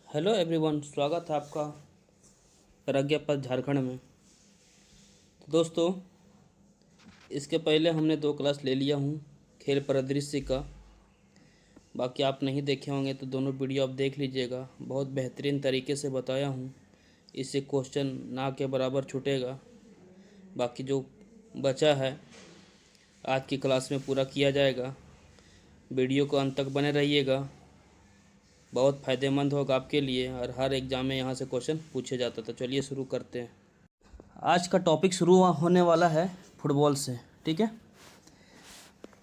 Hello everyone, स्वागत है आपका प्रज्ञा पथ झारखंड में। तो दोस्तों, इसके पहले हमने 2 क्लास ले लिया हूँ खेल परिदृश्य का। बाकी आप नहीं देखे होंगे तो दोनों वीडियो आप देख लीजिएगा। बहुत बेहतरीन तरीके से बताया हूँ, इससे क्वेश्चन ना के बराबर छूटेगा। बाकी जो बचा है आज की क्लास में पूरा किया जाएगा। वीडियो को अंत तक बने रहिएगा, बहुत फ़ायदेमंद होगा आपके लिए और हर एग्ज़ाम में यहाँ से क्वेश्चन पूछे जाता। तो चलिए शुरू करते हैं। आज का टॉपिक शुरू होने वाला है फुटबॉल से, ठीक है।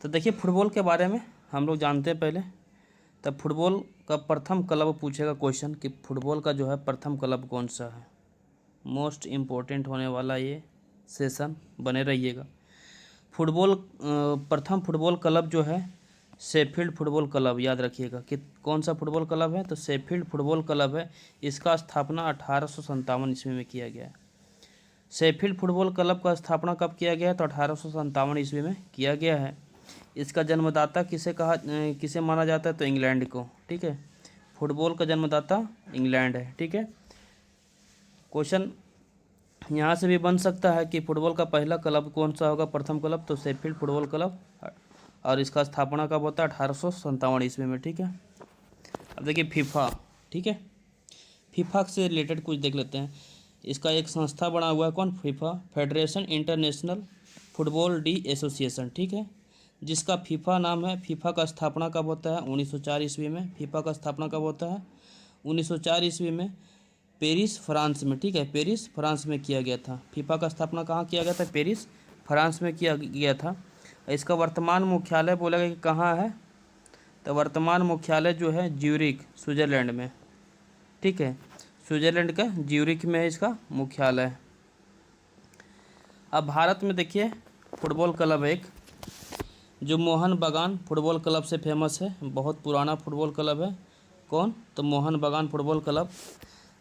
तो देखिए, फुटबॉल के बारे में हम लोग जानते हैं पहले। तब फुटबॉल का प्रथम क्लब पूछेगा क्वेश्चन कि फुटबॉल का जो है प्रथम क्लब कौन सा है। मोस्ट इम्पोर्टेंट होने वाला ये सेशन, बने रहिएगा। प्रथम फुटबॉल क्लब जो है शेफील्ड फुटबॉल क्लब, याद रखिएगा कि कौन सा फुटबॉल क्लब है, तो शेफील्ड फुटबॉल क्लब है। इसका स्थापना 1857 ईस्वी में किया गया है। शेफील्ड फुटबॉल क्लब का स्थापना कब किया गया है, तो 1857 ईस्वी में किया गया है। इसका जन्मदाता किसे माना जाता है, तो इंग्लैंड को, ठीक है। फुटबॉल का जन्मदाता इंग्लैंड है, ठीक है। क्वेश्चन यहाँ से भी बन सकता है कि फुटबॉल का पहला क्लब कौन सा होगा, प्रथम क्लब, तो शेफील्ड फुटबॉल क्लब, और इसका स्थापना कब होता है, 1857 ईस्वी में, ठीक है। अब देखिए फीफा, ठीक है। फीफा से रिलेटेड कुछ देख लेते हैं। इसका एक संस्था बना हुआ है, कौन, FIFA, federation international football D association, ठीक है, जिसका फीफा नाम है। फीफा का स्थापना कब होता है, 1904 ईस्वी में। फीफा का स्थापना कब होता है, 1904 ईस्वी में, पेरिस फ्रांस में, ठीक है। पेरिस फ्रांस में किया गया था। फीफा का स्थापना कहाँ किया गया था, पेरिस फ्रांस में किया गया था। इसका वर्तमान मुख्यालय बोलेगा कि कहाँ है, तो वर्तमान मुख्यालय जो है ज्यूरिख, स्विट्ज़रलैंड में, ठीक है। स्विट्ज़रलैंड का ज्यूरिख में है इसका मुख्यालय। अब भारत में देखिए फुटबॉल क्लब एक जो मोहन बागान फुटबॉल क्लब से फेमस है। बहुत पुराना फुटबॉल क्लब है, कौन, तो मोहन बागान फुटबॉल क्लब,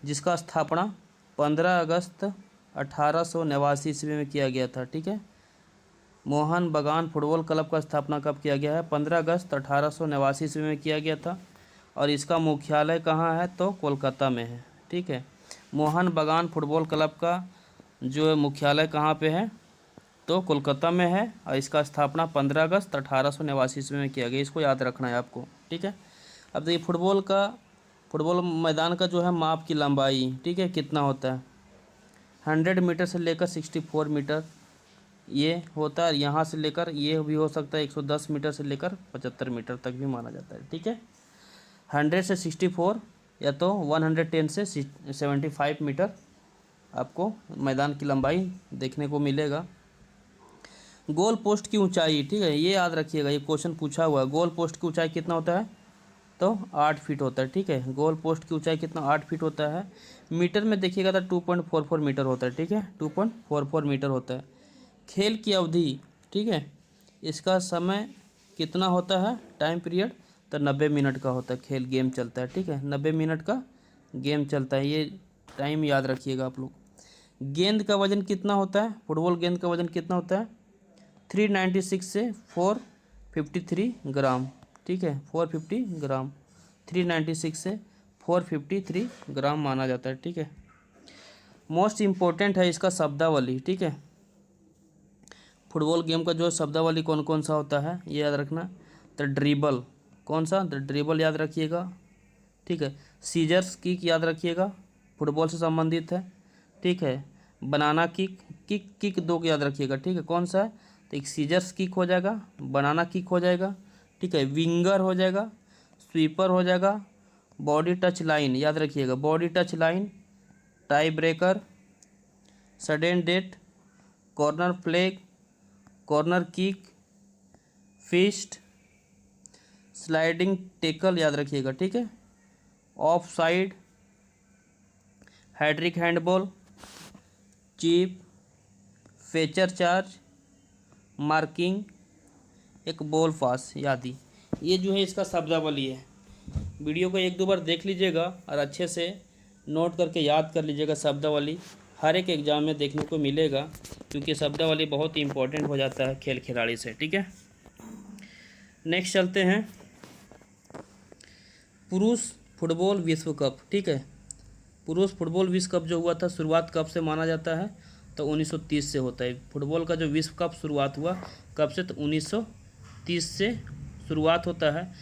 जिसका स्थापना 15 अगस्त 1889 ईस्वी में किया गया था, ठीक है। मोहन बागान फुटबॉल क्लब का स्थापना कब किया गया है, 15 अगस्त 1889 ईस्वी में किया गया था। और इसका मुख्यालय कहाँ है, तो कोलकाता में है, ठीक है। मोहन बागान फुटबॉल क्लब का जो मुख्यालय कहाँ पे है, तो कोलकाता में है। और इसका स्थापना 15 अगस्त 1889 ईस्वी में किया गया। इसको याद रखना है आपको, ठीक है। अब देखिए फुटबॉल मैदान का जो है माप की लंबाई, ठीक है, कितना होता है, 100 मीटर से लेकर 64 मीटर ये होता है। यहाँ से लेकर ये भी हो सकता है 110 मीटर से लेकर 75 मीटर तक भी माना जाता है, ठीक है। 100 से 64 या तो 110 से 75 मीटर आपको मैदान की लंबाई देखने को मिलेगा। गोल पोस्ट की ऊंचाई, ठीक है, ये याद रखिएगा, ये क्वेश्चन पूछा हुआ है। गोल पोस्ट की ऊंचाई कितना होता है, तो 8 फीट होता है, ठीक है। गोल पोस्ट की ऊंचाई कितना, 8 फीट होता है। मीटर में देखिएगा तो 2.44 मीटर होता है, ठीक है, 2.44 मीटर होता है। खेल की अवधि, ठीक है, इसका समय कितना होता है, टाइम पीरियड, तो 90 मिनट का होता है। खेल गेम चलता है, ठीक है, 90 मिनट का गेम चलता है। ये टाइम याद रखिएगा आप लोग। गेंद का वजन कितना होता है, फुटबॉल गेंद का वजन कितना होता है, 396 से 453 ग्राम, ठीक है, 450 ग्राम, 396 से 453 ग्राम माना जाता है, ठीक है। मोस्ट इम्पोर्टेंट है इसका शब्दावली, ठीक है। फुटबॉल गेम का जो शब्दावली कौन कौन सा होता है ये याद रखना। तो ड्रिबल, कौन सा, तो ड्रिबल याद रखिएगा, ठीक है। सीजर्स किक याद रखिएगा, फुटबॉल से संबंधित है, ठीक है। बनाना किक, किक दो याद रखिएगा, ठीक है, कौन सा है, तो एक सीजर्स किक हो जाएगा, बनाना किक हो जाएगा, ठीक है। विंगर हो जाएगा, स्वीपर हो जाएगा, बॉडी टच लाइन याद रखिएगा, body touch line, tie breaker, sudden death, corner flag, corner kick, fist, sliding tackle याद रखिएगा, ठीक है। Offside, hat trick handball, chip, फेचर चार्ज, मार्किंग, एक बॉल पास आदि। ये जो है इसका शब्दावली है। वीडियो को 1-2 बार देख लीजिएगा और अच्छे से नोट करके याद कर लीजिएगा। शब्दावली हर एक एग्ज़ाम में देखने को मिलेगा, क्योंकि शब्दावली बहुत ही इंपॉर्टेंट हो जाता है खेल खिलाड़ी से, ठीक है। नेक्स्ट चलते हैं। पुरुष फुटबॉल विश्व कप, ठीक है। पुरुष फुटबॉल विश्व कप जो हुआ था शुरुआत कब से माना जाता है, तो 1930 से होता है। फुटबॉल का जो विश्व कप शुरुआत हुआ कब से, तो 1930 से शुरुआत होता है।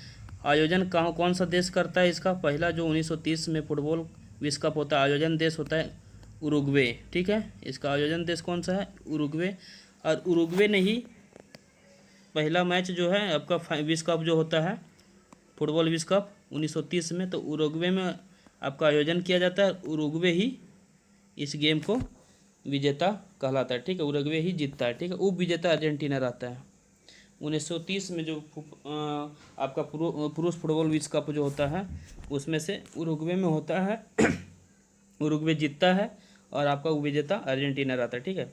आयोजन कहाँ कौन सा देश करता है इसका, पहला जो 1930 में फुटबॉल विश्व कप होता है, आयोजन देश होता है उरुग्वे, ठीक है। इसका आयोजन देश कौन सा है, उरुग्वे। और उरुग्वे ने ही पहला मैच जो है आपका विश्व कप जो होता है फुटबॉल विश्व कप 1930 में, तो उरुग्वे में आपका आयोजन किया जाता है। उरुग्वे ही इस गेम को विजेता कहलाता है, ठीक है। उरुग्वे ही जीतता है, ठीक है। उप विजेता अर्जेंटीना रहता है। 1930 में जो आपका पुरुष फुटबॉल विश्व कप जो होता है उसमें से उरुग्वे में होता है उरुग्वे जीतता है और आपका उप विजेता अर्जेंटीना रहता है, ठीक है।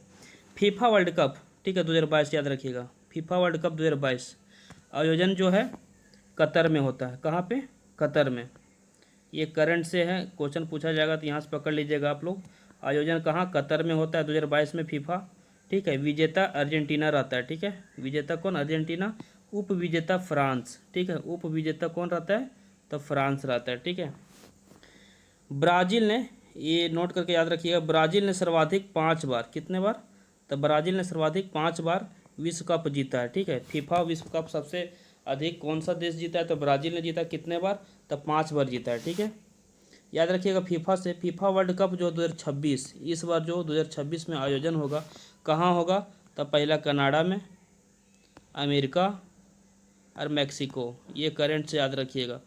फीफा वर्ल्ड कप, ठीक है, 2022 याद रखिएगा। फीफा वर्ल्ड कप 2022 आयोजन जो है कतर में होता है। कहाँ पे, कतर में। ये करंट से है, क्वेश्चन पूछा जाएगा तो यहाँ से पकड़ लीजिएगा आप लोग। आयोजन कहाँ, कतर में होता है 2022 में फीफा, ठीक है। विजेता अर्जेंटीना रहता है, ठीक है। विजेता कौन, अर्जेंटीना। उप विजेता फ्रांस, ठीक है। उप विजेता कौन रहता है, तो फ्रांस रहता है, ठीक है। ब्राज़ील ने, ये नोट करके याद रखिएगा, ब्राज़ील ने सर्वाधिक 5 बार, कितने बार, तो ब्राज़ील ने सर्वाधिक 5 बार विश्व कप जीता है, ठीक है। फीफा विश्व कप सबसे अधिक कौन सा देश जीता है, तो ब्राज़ील ने जीता। कितने बार, तो 5 बार जीता है, ठीक है। याद रखिएगा फीफा से, फीफा वर्ल्ड कप जो 2026 इस बार जो 2026 में आयोजन होगा, कहाँ होगा, तो पहला कनाडा में, अमेरिका और मैक्सिको। ये करंट से याद रखिएगा।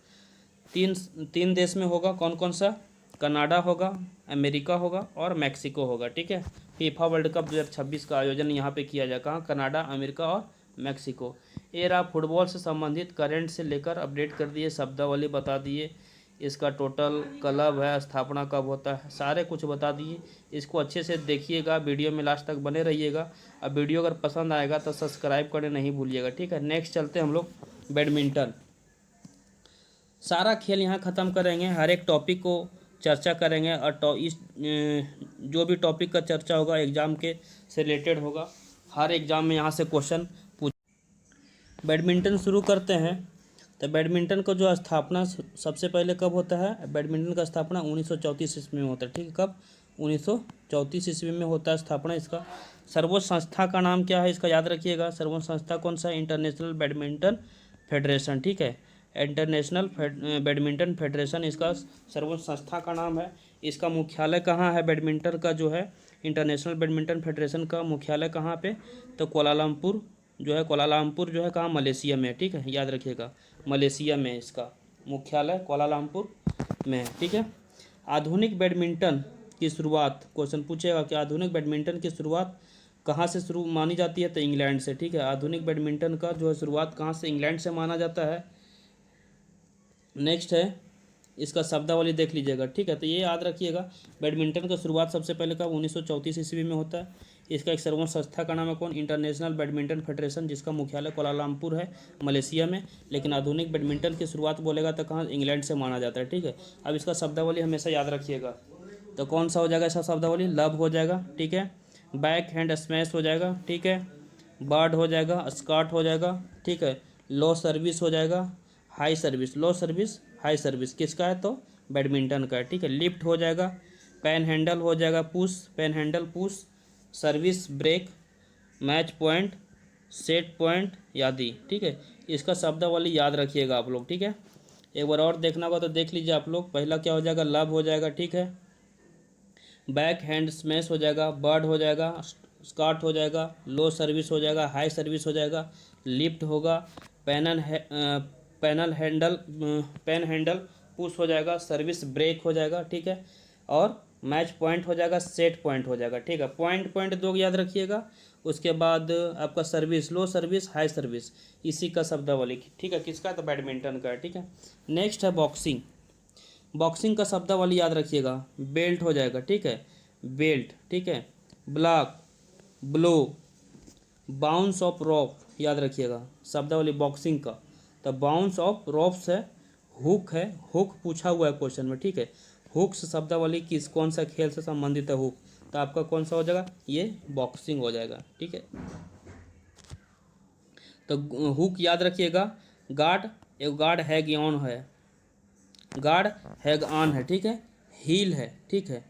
तीन देश में होगा, कौन कौन सा, कनाडा होगा, अमेरिका होगा और मैक्सिको होगा, ठीक है। फीफा वर्ल्ड कप 2026 का आयोजन यहाँ पे किया जाए, कहाँ, कनाडा, अमेरिका और मैक्सिको। ये रहा फुटबॉल से संबंधित करंट से लेकर अपडेट कर दिए, शब्दावली बता दिए, इसका टोटल क्लब है, स्थापना कब होता है, सारे कुछ बता दिए। इसको अच्छे से देखिएगा, वीडियो में लास्ट तक बने रहिएगा। अब वीडियो अगर पसंद आएगा तो सब्सक्राइब करने नहीं भूलिएगा, ठीक है। नेक्स्ट चलते हैं हम लोग बैडमिंटन। सारा खेल यहाँ ख़त्म करेंगे, हर एक टॉपिक को चर्चा करेंगे और इस जो भी टॉपिक का चर्चा होगा एग्ज़ाम के से रिलेटेड होगा। हर एग्ज़ाम में यहाँ से क्वेश्चन पूछ। बैडमिंटन शुरू करते हैं। तो बैडमिंटन का जो स्थापना सबसे पहले कब होता है, बैडमिंटन का स्थापना 1934 ईस्वी में होता है, ठीक है। कब, 1934 ईस्वी में होता है स्थापना इसका। सर्वोच्च संस्था का नाम क्या है इसका याद रखिएगा। सर्वोच्च संस्था कौन सा है, इंटरनेशनल बैडमिंटन फेडरेशन, ठीक है। इंटरनेशनल बैडमिंटन फेडरेशन इसका सर्वोच्च संस्था का नाम है। इसका मुख्यालय कहाँ है, बैडमिंटन का जो है इंटरनेशनल बैडमिंटन फेडरेशन का मुख्यालय कहाँ पे, तो कोलालमपुर जो है, कोलालमपुर जो है कहाँ, मलेशिया में, ठीक है। याद रखिएगा मलेशिया में इसका मुख्यालय कोलालमपुर में, ठीक है। आधुनिक बैडमिंटन की शुरुआत, क्वेश्चन पूछेगा कि आधुनिक बैडमिंटन की शुरुआत कहाँ से शुरू मानी जाती है, तो इंग्लैंड से, ठीक है। आधुनिक बैडमिंटन का जो है शुरुआत कहाँ से, इंग्लैंड से माना जाता है। नेक्स्ट है इसका शब्दावली देख लीजिएगा, ठीक है। तो ये याद रखिएगा बैडमिंटन का शुरुआत सबसे पहले कब, 1934 ईस्वी में होता है। इसका एक सर्वोच्च संस्था का नाम है कौन, इंटरनेशनल बैडमिंटन फेडरेशन, जिसका मुख्यालय कोलालमपुर है मलेशिया में। लेकिन आधुनिक बैडमिंटन की शुरुआत बोलेगा तो कहाँ, इंग्लैंड से माना जाता है, ठीक है। अब इसका शब्दावली हमेशा याद रखिएगा। तो कौन सा हो जाएगा इसका शब्दावली, लव हो जाएगा, ठीक है। बैक हैंड स्मैश हो जाएगा, ठीक है। बर्ड हो जाएगा, स्कॉट हो जाएगा, ठीक है। लो सर्विस हो जाएगा, हाई सर्विस, लो सर्विस, हाई सर्विस किसका है, तो बैडमिंटन का है, ठीक है। लिफ्ट हो जाएगा, पेन हैंडल हो जाएगा, push, pen handle push, service break, match point, set point आदि, ठीक है। इसका शब्दावली याद रखिएगा आप लोग, ठीक है। एक बार और देखना होगा तो देख लीजिए आप लोग। पहला क्या हो जाएगा, लव हो जाएगा, ठीक है। बैक हैंड स्मैश हो जाएगा, बर्ड हो जाएगा, स्कॉट हो जाएगा, लो सर्विस हो जाएगा, हाई सर्विस हो जाएगा, लिफ्ट होगा, पेन हैंडल पुश हो जाएगा, सर्विस ब्रेक हो जाएगा, ठीक है। और मैच पॉइंट हो जाएगा, सेट पॉइंट हो जाएगा, ठीक है। पॉइंट दो याद रखिएगा। उसके बाद आपका सर्विस, लो सर्विस, हाई सर्विस, इसी का शब्दावली, ठीक है। किसका, तो बैडमिंटन का, ठीक है। नेक्स्ट है बॉक्सिंग। बॉक्सिंग का शब्दावली याद रखिएगा। बेल्ट हो जाएगा, ठीक है, बेल्ट, ठीक है। ब्लॉक, ब्लो, बाउंस ऑफ रॉप याद रखिएगा शब्दावली बॉक्सिंग का। तो बाउंस ऑफ रॉप्स है, हुक है, हुक पूछा हुआ है क्वेश्चन में, ठीक है। हुक से शब्दावली किस कौन सा खेल से संबंधित है हुक, तो आपका कौन सा हो जाएगा, ये बॉक्सिंग हो जाएगा, ठीक है। तो हुक याद रखिएगा। गार्ड, एक गार्ड है, ग्योन है, गार्ड हैग ऑन है, ठीक है, हील है, ठीक है,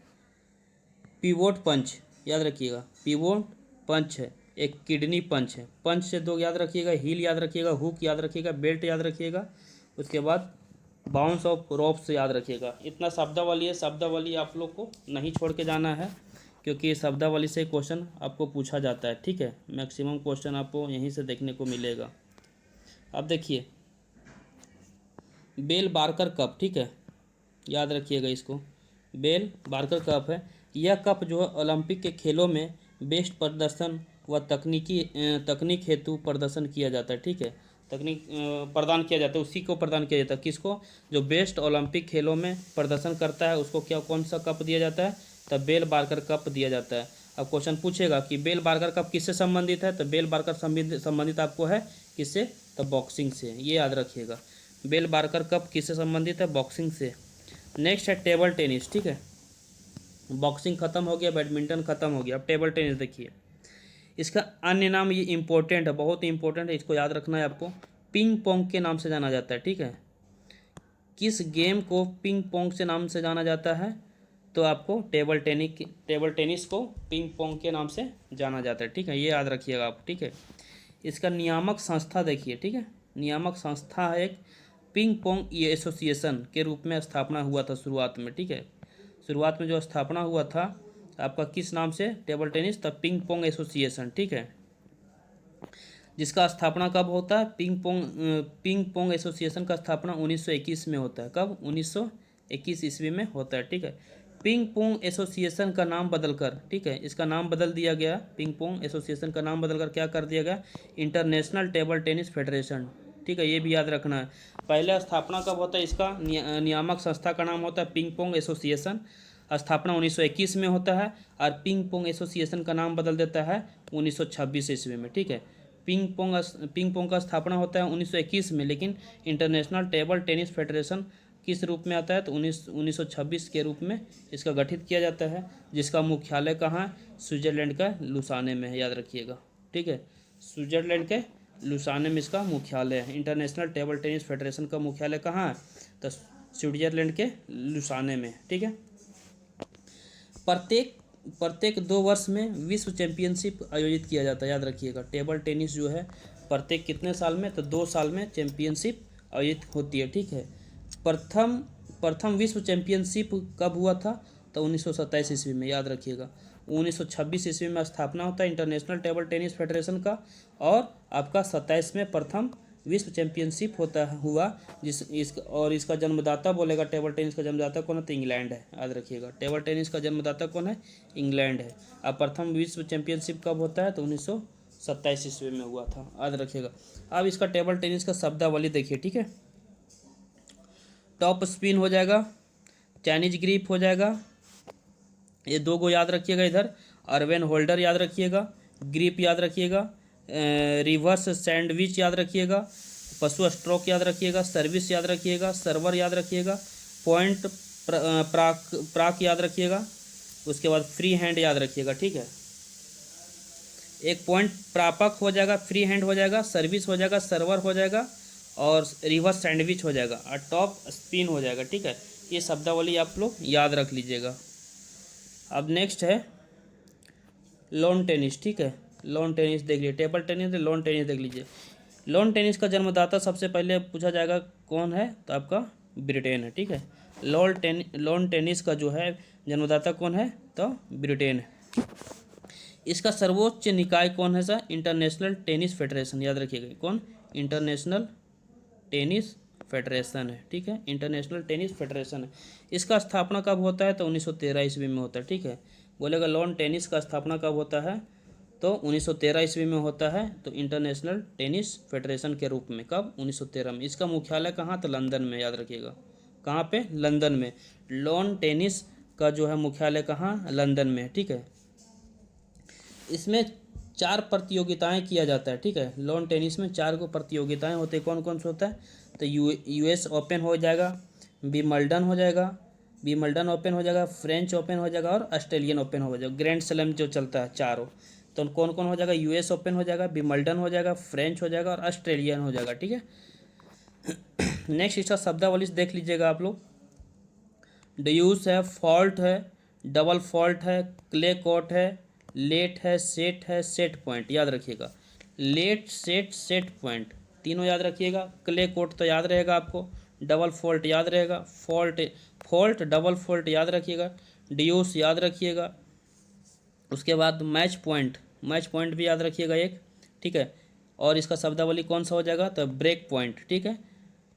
पिवोट पंच याद रखिएगा, पिवोट पंच है, एक किडनी पंच है, पंच से दो याद रखिएगा, हील याद रखिएगा, हुक याद रखिएगा, बेल्ट याद रखिएगा, उसके बाद बाउंस ऑफ रोप्स याद रखिएगा। इतना शब्दावली है, शब्दावली आप लोग को नहीं छोड़ के जाना है, क्योंकि शब्दावली से क्वेश्चन आपको पूछा जाता है, ठीक है, मैक्सिमम क्वेश्चन आपको यहीं से देखने को मिलेगा। अब देखिए बेल बार्कर कप, ठीक है, याद रखिएगा इसको, बेल बार्कर कप है। यह कप जो है ओलंपिक के खेलों में बेस्ट प्रदर्शन व तकनीक हेतु प्रदर्शन किया जाता है, ठीक है, तकनीक प्रदान किया जाता है, उसी को प्रदान किया जाता है, किसको, जो बेस्ट ओलंपिक खेलों में प्रदर्शन करता है उसको क्या, कौन सा कप दिया जाता है, तब बेल बार्कर कप दिया जाता है। अब क्वेश्चन पूछेगा कि बेल बार्कर कप किससे संबंधित है, तो बेल बार्कर संबंधित आपको है किससे, तो बॉक्सिंग से, ये याद रखिएगा, बेल बार्कर कप किससे संबंधित है, बॉक्सिंग से। नेक्स्ट है टेबल टेनिस, ठीक है, बॉक्सिंग खत्म हो गया, बैडमिंटन खत्म हो गया, अब टेबल टेनिस देखिए। इसका अन्य नाम ये इंपॉर्टेंट है, बहुत ही इंपॉर्टेंट है, इसको याद रखना है आपको, पिंग पोंग के नाम से जाना जाता है, ठीक है। किस गेम को पिंग पोंग से नाम से जाना जाता है, तो आपको टेबल टेनिस को पिंग पोंग के नाम से जाना जाता है, ठीक है, ये याद रखिएगा आप, ठीक है। इसका नियामक संस्था देखिए, ठीक है, नियामक संस्था है एक पिंग पोंग एसोसिएशन के रूप में स्थापना हुआ था शुरुआत में, ठीक है, शुरुआत में जो स्थापना हुआ था आपका किस नाम से, टेबल टेनिस, तब पिंग पोंग एसोसिएशन, ठीक है, जिसका स्थापना कब होता है, पिंग पोंग एसोसिएशन का स्थापना 1921 में होता है, कब, 1921 ईस्वी में होता है, ठीक है। पिंग पोंग एसोसिएशन का नाम बदलकर, ठीक है, इसका नाम बदल दिया गया, पिंग पोंग एसोसिएशन का नाम बदलकर क्या कर दिया गया, इंटरनेशनल टेबल टेनिस फेडरेशन, ठीक है, ये भी याद रखना है। पहले स्थापना कब होता है इसका, नियामक संस्था का नाम होता है पिंग पोंग एसोसिएशन, स्थापना 1921 में होता है, और पिंग पोंग एसोसिएशन का नाम बदल देता है 1926 ईस्वी में, ठीक है। पिंग पोंग का स्थापना होता है 1921 में, लेकिन इंटरनेशनल टेबल टेनिस फेडरेशन किस रूप में आता है, तो 1926 के रूप में इसका गठित किया जाता है, जिसका मुख्यालय कहाँ है, स्विट्जरलैंड का लुसाने में है, याद रखिएगा, ठीक है, स्विट्जरलैंड के लुसाने में इसका मुख्यालय है। इंटरनेशनल टेबल टेनिस फेडरेशन का मुख्यालय कहाँ है, तो स्विट्जरलैंड के लुसाने में, ठीक है। प्रत्येक 2 वर्ष में विश्व चैंपियनशिप आयोजित किया जाता है, याद रखिएगा, टेबल टेनिस जो है प्रत्येक कितने साल में, तो 2 साल में चैंपियनशिप आयोजित होती है, ठीक है। प्रथम विश्व चैंपियनशिप कब हुआ था, तो 1927 ईस्वी में, याद रखिएगा। 1926 ईस्वी में स्थापना होता है इंटरनेशनल टेबल टेनिस फेडरेशन का, और आपका 27 में प्रथम विश्व चैंपियनशिप हुआ, और इसका जन्मदाता बोलेगा, टेबल टेनिस का जन्मदाता कौन है, तो इंग्लैंड है, याद रखिएगा, टेबल टेनिस का जन्मदाता कौन है, इंग्लैंड है। अब प्रथम विश्व चैंपियनशिप कब होता है, तो 1927 ईस्वी में हुआ था, याद रखिएगा। अब इसका टेबल टेनिस का शब्दावली देखिए, ठीक है, टॉप स्पिन हो जाएगा, चाइनीज ग्रिप हो जाएगा, ये 2 को याद रखिएगा, इधर अर्वेन होल्डर याद रखिएगा, ग्रिप याद रखिएगा, रिवर्स सैंडविच याद रखिएगा, पशु स्ट्रोक याद रखिएगा, सर्विस याद रखिएगा, सर्वर याद रखिएगा, पॉइंट प्राक याद रखिएगा, उसके बाद फ्री हैंड याद रखिएगा, ठीक है, एक पॉइंट प्रापक हो जाएगा, फ्री हैंड हो जाएगा, सर्विस हो जाएगा, सर्वर हो जाएगा, और रिवर्स सैंडविच हो जाएगा, और टॉप स्पिन हो जाएगा, ठीक है। ये शब्दावली आप लोग याद रख लीजिएगा। अब नेक्स्ट है लॉन टेनिस, ठीक है, लॉन टेनिस देख लीजिए, टेबल टेनिस, लॉन टेनिस देख लीजिए। लॉन टेनिस का जन्मदाता सबसे पहले पूछा जाएगा कौन है, तो आपका ब्रिटेन है, ठीक है, लॉन टेनिस का जो है जन्मदाता कौन है, तो ब्रिटेन है। इसका सर्वोच्च निकाय कौन है सर, इंटरनेशनल टेनिस फेडरेशन, याद रखिएगा, कौन, इंटरनेशनल टेनिस फेडरेशन है, ठीक है, इंटरनेशनल टेनिस फेडरेशन है। इसका स्थापना कब होता है, तो 1913 ईस्वी में होता है, ठीक है, बोलेगा लॉन टेनिस का स्थापना कब होता है, तो 1913 ईस्वी में होता है, तो इंटरनेशनल टेनिस फेडरेशन के रूप में, कब, 1913 में। इसका मुख्यालय कहाँ, तो लंदन में, याद रखिएगा, कहाँ पे, लंदन में। लॉन टेनिस का जो है मुख्यालय कहाँ, लंदन में, ठीक है। इसमें 4 प्रतियोगिताएं किया जाता है, ठीक है, लॉन टेनिस में 4 को प्रतियोगिताएं होते हैं, कौन कौन से होता है, तो यूएस ओपन हो जाएगा, विंबलडन हो जाएगा, विंबलडन ओपन हो जाएगा, फ्रेंच ओपन हो जाएगा, और ऑस्ट्रेलियन ओपन हो जाएगा, ग्रैंड स्लैम जो चलता है चारों, तो कौन कौन हो जाएगा, यूएस ओपन हो जाएगा, विंबलडन हो जाएगा, फ्रेंच हो जाएगा, और ऑस्ट्रेलियन हो जाएगा, ठीक है। नेक्स्ट इसका शब्दावली देख लीजिएगा आप लोग, ड्यूस है, फॉल्ट है, डबल फॉल्ट है, क्ले कोर्ट है, लेट है, सेट पॉइंट, याद रखिएगा। लेट, सेट पॉइंट, तीनों याद रखिएगा। क्ले कोर्ट तो याद रहेगा आपको, डबल फॉल्ट याद रहेगा, फॉल्ट डबल फॉल्ट याद रखिएगा, ड्यूस याद रखिएगा। उसके बाद मैच पॉइंट भी याद रखिएगा एक, ठीक है। और इसका शब्दावली कौन सा हो जाएगा, तो ब्रेक पॉइंट, ठीक है।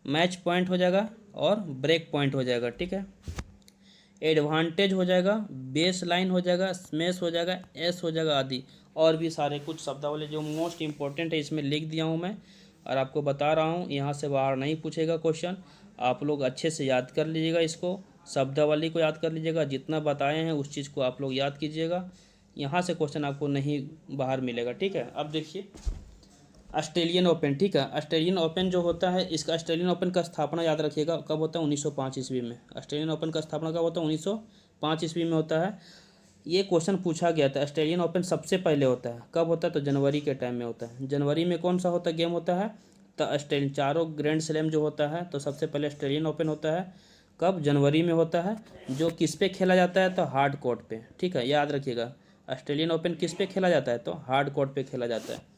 मैच पॉइंट हो जाएगा और ब्रेक पॉइंट हो जाएगा, ठीक है। एडवांटेज हो जाएगा, बेस लाइन हो जाएगा, स्मेश हो जाएगा, एस हो जाएगा आदि। और भी सारे कुछ शब्दावली जो मोस्ट इंपॉर्टेंट है इसमें लिख दिया हूँ मैं, और आपको बता रहा हूँ, यहाँ से बाहर नहीं पूछेगा क्वेश्चन। आप लोग अच्छे से याद कर लीजिएगा, इसको शब्दावली को याद कर लीजिएगा, जितना बताए हैं उस चीज़ को आप लोग याद कीजिएगा। यहाँ से क्वेश्चन आपको नहीं बाहर मिलेगा, ठीक है। अब देखिए ऑस्ट्रेलियन ओपन, ठीक है। ऑस्ट्रेलियन ओपन जो होता है, इसका ऑस्ट्रेलियन ओपन का स्थापना याद रखिएगा कब होता है, 1905 ईस्वी में। ऑस्ट्रेलियन ओपन का स्थापना कब होता है, 1905 ईस्वी में होता है। ये क्वेश्चन पूछा गया था। ऑस्ट्रेलियन ओपन सबसे पहले होता है, कब होता है, तो जनवरी के टाइम में होता है। जनवरी में कौन सा होता है, गेम होता है, तो ऑस्ट्रेलियन चारों ग्रैंड स्लैम जो होता है, तो सबसे पहले ऑस्ट्रेलियन ओपन होता है, कब, जनवरी में होता है। जो किस पे खेला जाता है, तो हार्ड कोर्ट पे, ठीक है, याद रखिएगा। ऑस्ट्रेलियन ओपन किस पे खेला जाता है, तो हार्ड कोर्ट पे खेला जाता है।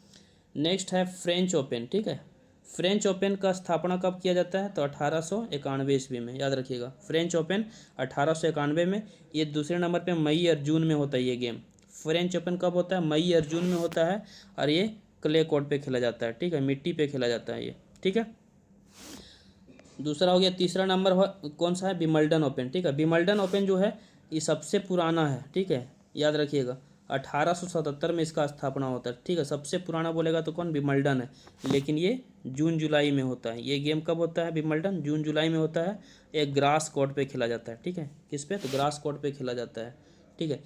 नेक्स्ट है फ्रेंच ओपन, ठीक है। फ्रेंच ओपन का स्थापना कब किया जाता है, तो 1891 ईस्वी में, याद रखिएगा। फ्रेंच ओपन 1891 में। ये दूसरे नंबर पे मई और जून में होता है ये गेम। फ्रेंच ओपन कब होता है, मई और जून में होता है, और ये क्ले कोर्ट पे खेला जाता है, ठीक है, मिट्टी पे खेला जाता है ये, ठीक है। दूसरा हो गया, तीसरा नंबर कौन सा है, विंबलडन ओपन, ठीक है। विंबलडन ओपन जो है ये सबसे पुराना है, ठीक है, याद रखिएगा। 1877 में इसका स्थापना होता है, ठीक है। सबसे पुराना बोलेगा तो कौन, विंबलडन है, लेकिन ये जून जुलाई में होता है। ये गेम कब होता है, विंबलडन जून जुलाई में होता है। एक ग्रास कोर्ट पे खेला जाता है, ठीक है। किस पे, तो ग्रास कोर्ट पे खेला जाता है, ठीक है।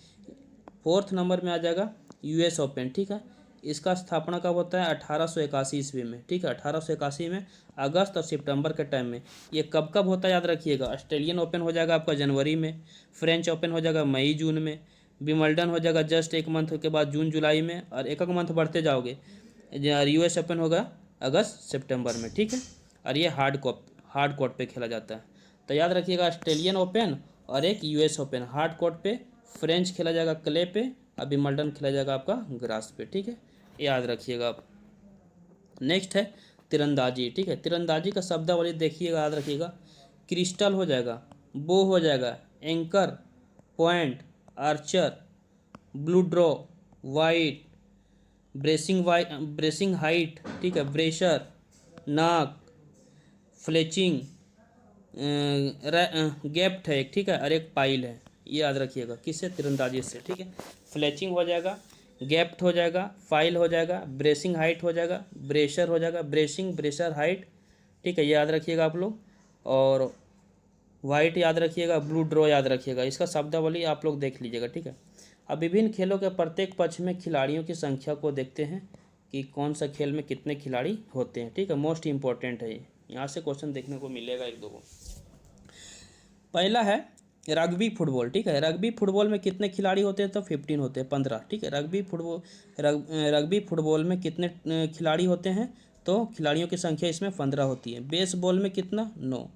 फोर्थ नंबर में आ जाएगा यूएस ओपन, ठीक है। इसका स्थापना कब होता है, 1881 ईस्वी में, ठीक है। 1881 में अगस्त और सितंबर के टाइम में। ये कब कब होता है, याद रखिएगा। ऑस्ट्रेलियन ओपन हो जाएगा आपका जनवरी में, फ्रेंच ओपन हो जाएगा मई जून में, विंबलडन हो जाएगा जस्ट एक मंथ के बाद जून जुलाई में, और एक मंथ बढ़ते जाओगे। यूएस ओपन होगा अगस्त सितंबर में, ठीक है। और ये हार्ड कोर्ट पे खेला जाता है। तो याद रखिएगा, ऑस्ट्रेलियन ओपन और एक यूएस ओपन हार्ड कोर्ट पे, फ्रेंच खेला जाएगा क्ले पे, और विंबलडन खेला जाएगा आपका ग्रास पे, ठीक है, याद रखिएगा आप। नेक्स्ट है तीरंदाजी, ठीक है। तीरंदाजी का शब्दावली देखिएगा, याद रखिएगा। क्रिस्टल हो जाएगा, बो हो जाएगा, anchor, point, Archer, blue draw, white, bracing height, ठीक है, ब्रेशर, नाक, फ्लेचिंग, गैप्ट है एक, ठीक है, और एक पाइल है। ये याद रखिएगा, किससे, तीरंदाजी से, ठीक है। फ्लेचिंग हो जाएगा, गैप्ट हो जाएगा, फाइल हो जाएगा, ब्रेसिंग हाइट हो जाएगा, ब्रेशर हो जाएगा, ब्रेशर हाइट, ठीक है, ये याद रखिएगा आप लोग। और वाइट याद रखिएगा, ब्लू ड्रॉ याद रखिएगा। इसका शब्दावली आप लोग देख लीजिएगा, ठीक है। अब विभिन्न खेलों के प्रत्येक पक्ष में खिलाड़ियों की संख्या को देखते हैं कि कौन सा खेल में कितने खिलाड़ी होते हैं, ठीक है, मोस्ट इंपॉर्टेंट है ये। यहाँ से क्वेश्चन देखने को मिलेगा एक दो को। पहला है रग्बी फुटबॉल, ठीक है। रग्बी फुटबॉल में कितने खिलाड़ी होते हैं, तो 15 होते हैं, 15, ठीक है। रग्बी फुटबॉल में कितने खिलाड़ी होते हैं, तो खिलाड़ियों की संख्या इसमें 15 होती है। बेसबॉल में कितना, 9।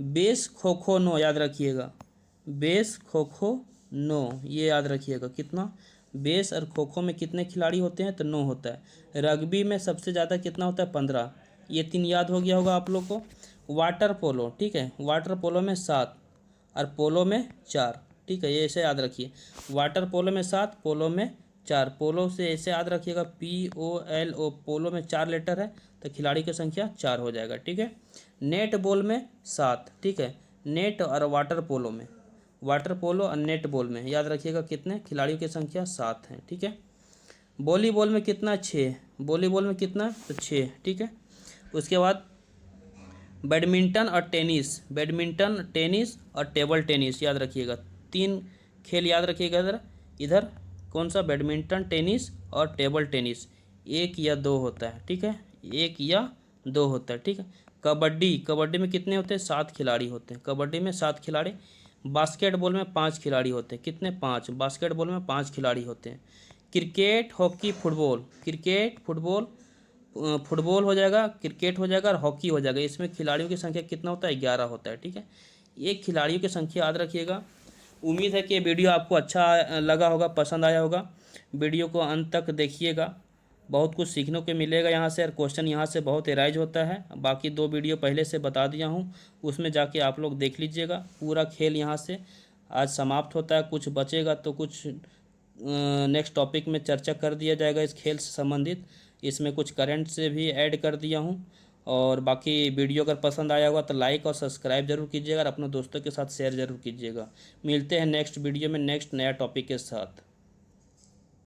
बेस खो खो 9, याद रखिएगा। बेस खो खो 9, ये याद रखिएगा। कितना, बेस और खो खो में कितने खिलाड़ी होते हैं, तो 9 होता है। रग्बी में सबसे ज़्यादा कितना होता है, 15। ये 3 याद हो गया होगा आप लोग को। वाटर पोलो, ठीक है, वाटर पोलो में 7 और पोलो में 4, ठीक है, ये ऐसे याद रखिए। वाटर पोलो में 7, पोलो में 4। पोलो से ऐसे याद रखिएगा, POLO, पोलो में 4 लेटर है, तो खिलाड़ी की संख्या 4 हो जाएगा, ठीक है। नेट बॉल में 7, ठीक है। नेट और वाटर पोलो और नेट बॉल में याद रखिएगा कितने खिलाड़ियों की संख्या 7 है, ठीक है। वॉलीबॉल में कितना, 6। वॉलीबॉल में कितना, तो 6, ठीक है। उसके बाद बैडमिंटन टेनिस और टेबल टेनिस याद रखिएगा। 3 खेल याद रखिएगा। इधर कौन सा, बैडमिंटन, टेनिस और टेबल टेनिस, 1 या 2 होता है, ठीक है, 1 या 2 होता है, ठीक है। कबड्डी में कितने होते हैं, 7 खिलाड़ी होते हैं। कबड्डी में 7 खिलाड़ी। बास्केटबॉल में 5 खिलाड़ी होते हैं, कितने, 5। बास्केटबॉल में 5 खिलाड़ी होते हैं। क्रिकेट, हॉकी, फुटबॉल हो जाएगा, क्रिकेट हो जाएगा और हॉकी हो जाएगा। इसमें खिलाड़ियों की संख्या कितना होता है, 11 होता है, ठीक है। एक खिलाड़ियों की संख्या याद रखिएगा। उम्मीद है कि ये वीडियो आपको अच्छा लगा होगा, पसंद आया होगा। वीडियो को अंत तक देखिएगा, बहुत कुछ सीखने को मिलेगा यहाँ से, और क्वेश्चन यहाँ से बहुत एराइज होता है। बाकी 2 वीडियो पहले से बता दिया हूँ, उसमें जाके आप लोग देख लीजिएगा। पूरा खेल यहाँ से आज समाप्त होता है, कुछ बचेगा तो कुछ नेक्स्ट टॉपिक में चर्चा कर दिया जाएगा इस खेल से संबंधित। इसमें कुछ करंट से भी ऐड कर दिया हूँ। और बाकी वीडियो अगर पसंद आया होगा तो लाइक और सब्सक्राइब जरूर कीजिएगा, और अपने दोस्तों के साथ शेयर जरूर कीजिएगा। मिलते हैं नेक्स्ट वीडियो में नेक्स्ट नया टॉपिक के साथ।